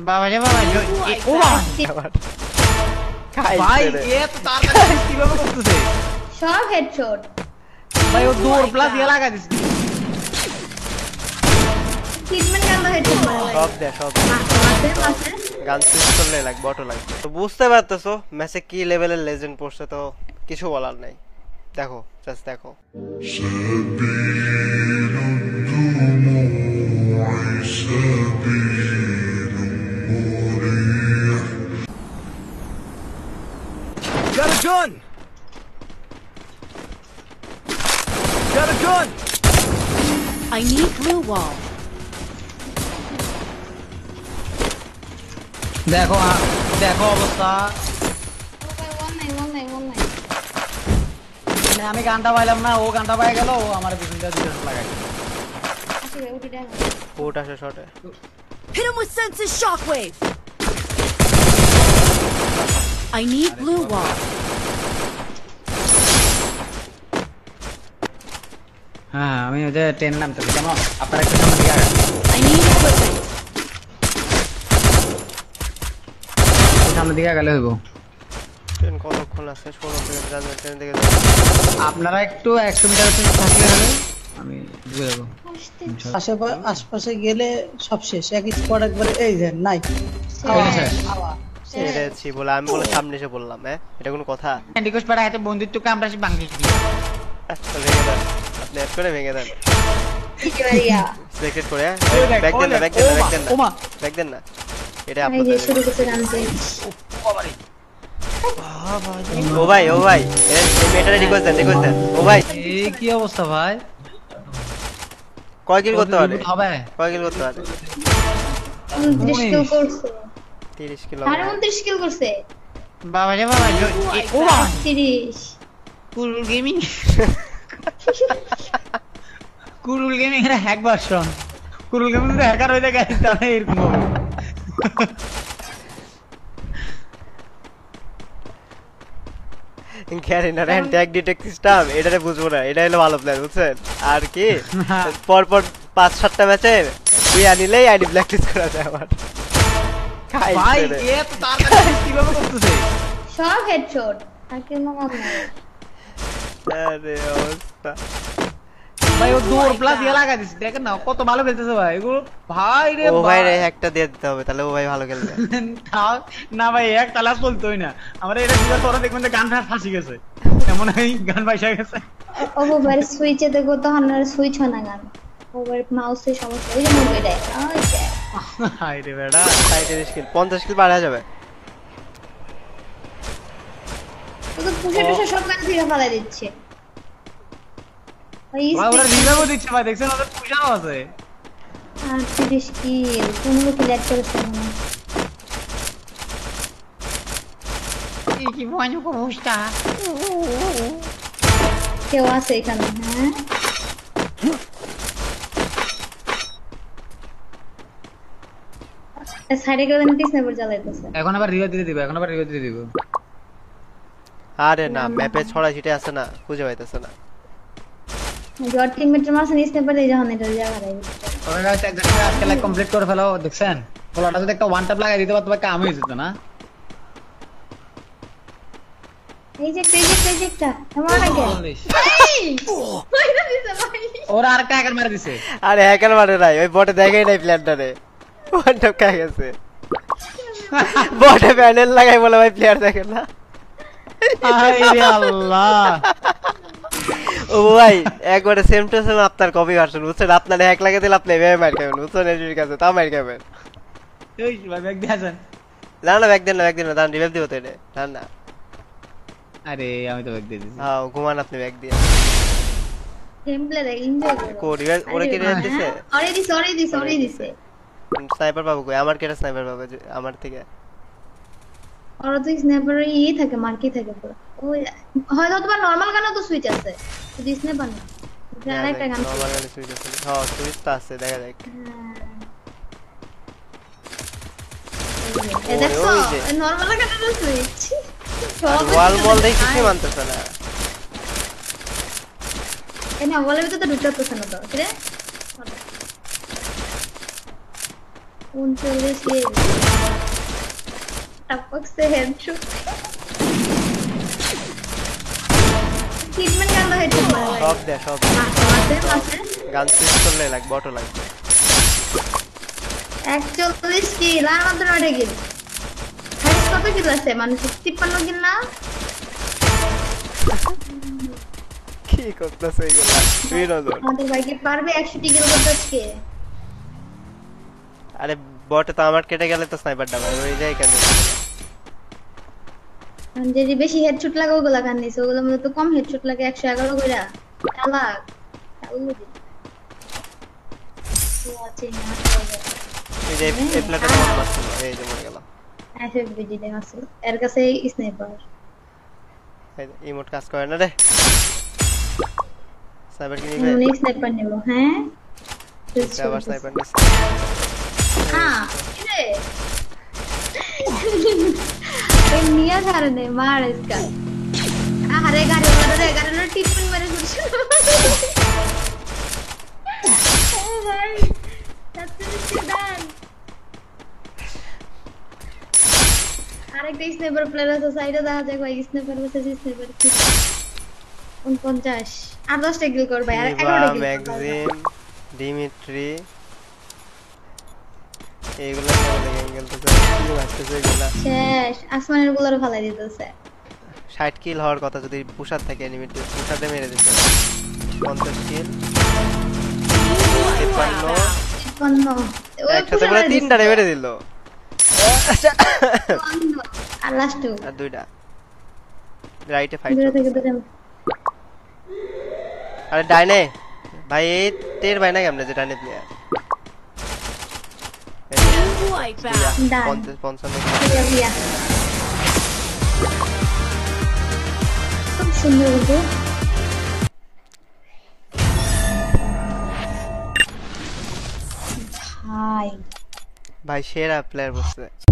বাবা রে বাবা ও বাবা ভাই এ তো তাড়াতাড়ি কিভাবে করতেছে সব হেডশট ভাই ও দৌড় প্লাস ইয়া লাগা দিছে ট্রিটমেন্ট কেন হেডশট মারা সব মাসে গান সুইচ করলে লাগবে অটো লাগবে তো বুঝতে পারতেছো ম্যাচে কি লেভেলের লেজেন্ড পড়ছে তো কিছু বলার নাই দেখো জাস্ট দেখো Got a gun! Got a gun! I need blue wall. দেখো দেখো অবস্থা ওয়ান নাই মানে আমি গানটা পাইলাম না ও গানটা পাই গেল ও আমার পিছনটা দিতে লাগাই আসলে উঠে দেন কোট আসে শটে Hit him with senses shockwave. I need blue wall. হ্যাঁ আমি ওই যে ট্রেন নামতে কেমন আপনারা একটু সামনে দিকে আগান I need equipment. সামনে দিকে গেলে হইব ট্রেন কতক্ষণ আছে 16 মিনিট যাবে ট্রেন দিকে আপনারা একটু 100 মিটার থেকে থাকলে হবে আমি ঢুকে যাব আশেপাশে গেলে সব শেষ এক স্পট একবারে এই যে নাই ছেড়েছি বলে আমি বলে সামনে এসে বললাম হ্যাঁ এটা কোনো কথা রিকোয়েস্ট পাড়া হাতে বন্ধুত্বকে আমরা বাংলাদেশ তো ভেঙে দেন আপনি এড করে ভেঙে দেন ইকেরিয়া সিলেক্ট করে ব্যাক দেন না ব্যাক দেন না এটা এই যে আপনাদের শুরু করতে জানতে ও ভাই এই মেটারে রিকোয়েস্ট দেন ও ভাই এই কি অবস্থা ভাই কয় কিল করতে পারে হবে কয় কিল করতে পারে 29 কিল করছে 30 কিলো 29 কিল করছে বাবা রে বাবা ও বাবা 30 কুরুল গেমিং এর হ্যাক ভার্সন কুরুল গেমিং এর হ্যাকার হইতে গেছে তাহলে এরকম হবে গ্যারেনার এন্ড ট্যাগ ডিটেক্ট সিস্টেম এটারে বুঝবো না এটা হলো ভালো প্ল্যান বুঝছেন আর কি পর 5-7টা ম্যাচে তুই আনিলেই আইডি ব্ল্যাকলিস্ট করা যায় আমার ভাই এ তো তাড়াতাড়ি কিভাবে করতেছে সব হেডশট আর কি মনে নাই আরে অবস্থা ভাই ও দৌড় প্লাস ইয়া লাগা দিছে দেখেন না কত ভালো খেলতেছে ভাই এগুলো ভাই রে ও ভাই রে একটা দিয়ে দিতে হবে তাহলে ও ভাই ভালো খেলবে না ভাই এক তালা চলতোই না আমরা এটা দুবার পরে দেখবেন যে গান ফাঁসি গেছে এমন এই গান পাইসা গেছে ওভার সুইচে দেখো তো হান্নার সুইচ হয় না গান ওভার মাউসে সমস্যা ওই যে মুভি দেয় ওই যে হাই রে বেড়া 37 কিল 50 কিল বাড়া যাবে তো পুষে টুষে সব গান থেকে ফেলাই দিচ্ছে ভাই ওরা রিভাইভ দিচ্ছে ভাই দেখছেন ওদের পুশাও আছে আর 30 কিল 15 কিল অ্যাড করেছে না এই কি বানু কো বুঝতা কেউ আছে এখানে হ্যাঁ সাইডে গেলে আমি স্নাইপার চালাইতেছে এখন আবার রিভাইভ দিতে দিব আরে না ম্যাপে ছড়া ছিটে আছে না খুঁজে পাইতেছে না জট টিমমেটের মাঝে স্নাইপার দিয়ে যখন এটা জায়গা হারাই ওরা গাইস একদম আজকে লাইক কমপ্লিট করে ফেলো দেখছেন পোলাটা যদি একটা ওয়ান ট্যাপ লাগাই দিতে পারতো কাম হয়ে যেত না এই যে একটা আমার আগে মাইরা দিছে ভাই ওরা আরেকটা হ্যাকার মেরে দিছে আরে হ্যাকার মারে নাই ওই বটে দেখেই নাই প্লেয়ারটারে ওয়ান টপ কা গেছে বটে প্যানেল লাগাই বলে ভাই প্লেয়ার দেখেন না আরে আল্লাহ ও ভাই একবারে সেম টু সেম আপনার কপি ভার্সন বুঝছেন আপনার হ্যাক লাগিয়ে দিলে আপনি এভাবে মার খাবেন বুঝছেন এর কাছে তাও মার খাবেন এই ভাই ব্যাগ দিয়েছেন না ব্যাক দেন না দান রিভাইভ দিব তো এটা না আরে আমি তো ব্যাগ দিয়ে দিছি হ্যাঁ ঘুমান আপনি ব্যাক দিয়ে গেম প্লে রে এনজয় করো কো রিভাইভ ওরে কি রিভাইভ দিছে অরে দিছে স্নাইপার পাবো কই আমার কেটা স্নাইপার পাবো আমার থেকে ওরা তো স্নাইপার থাকে মার্কি থাকে পুরো ওই হয়তো তোমার নরমাল গানও তো সুইচ আছে যদি স্নাইপার না আরেকটা গান নরমাল গানে সুইচ আছে হ্যাঁ সুইচ তো আছে দেখা যাক এ দেখো নরমাল গানও তো সুইচ ওয়াল মল দেখি কি মানতেছ না এনা ওয়ালের ভিতরে তো ঢুকতেছ না তো কি রে 39 কিল टपक से हेडशॉट ट्रीटमेंट करना हेडशॉट मारा সব দে সব मासे গান সুইচ করলে লাগবে অটো লাগবে 41 কিল আর মাত্র 9 কিল হাইস কত কিল আছে মানে 53 কিল না কি করতেছ এগুলা বিনোদন আমাদের ভাইকে পারবে 100 কিল করতে আজকে আরে বটে তো আমার কেটে গেলে তো স্নাইপারটা ভাই ওই যায় কেন যদি বেশি হেডশট লাগে ওগুলা কান নিছে ওগুলা মধ্যে তো কম হেডশট লাগে 111 কইরা চালাক চালু দি তো আছে না এই যে এই প্লেটে মনে মারছিল এই যে মরে গেল এফএফবিডি দেন আছে এর কাছে স্নাইপার এই ইমোট কাজ করে না রে স্নাইপার কি নিবে উনি স্নাইপার নেব হ্যাঁ আবার স্নাইপার নিছে হ্যাঁ রে এই নিয়া কারণে মার इसका আরে গাড়ি ওরা টিপন মেরে ঘুরছে ও ভাই সত্যি দান আরেকটা স্নাইপার প্লেয়ার আছে সাইডে দেখা যায় ভাই স্নাইপার বসে স্নাইপার কি 49 আর 10 টা কিল কর ভাই আর 11 টা কিল ম্যাগজিন ডিমিট্রি এইগুলা কেমন অ্যাঙ্গেল তো কি বাচ্চাছে এগুলা শেষ আসমানের গুলোর ফালাই দিতেছে 60 কিল হওয়ার কথা যদি পুশার থাকে এনিমিটি পুশারে মেরে দিতে 50 কিল 53 একসাথে পুরো তিনটা মেরে দিল আর লাস্ট আর দুইটা রাইটে ফাইট দূরে থেকে দূরে আরে ডাইনে ভাই এই তের ভাই না কেমনে যে ডাইনে প্লেয়ার Wipeout. ডান 55 দিয়া খুব সুন্দর কিন্তু ভাই ভাই সেরা প্লেয়ার বসছে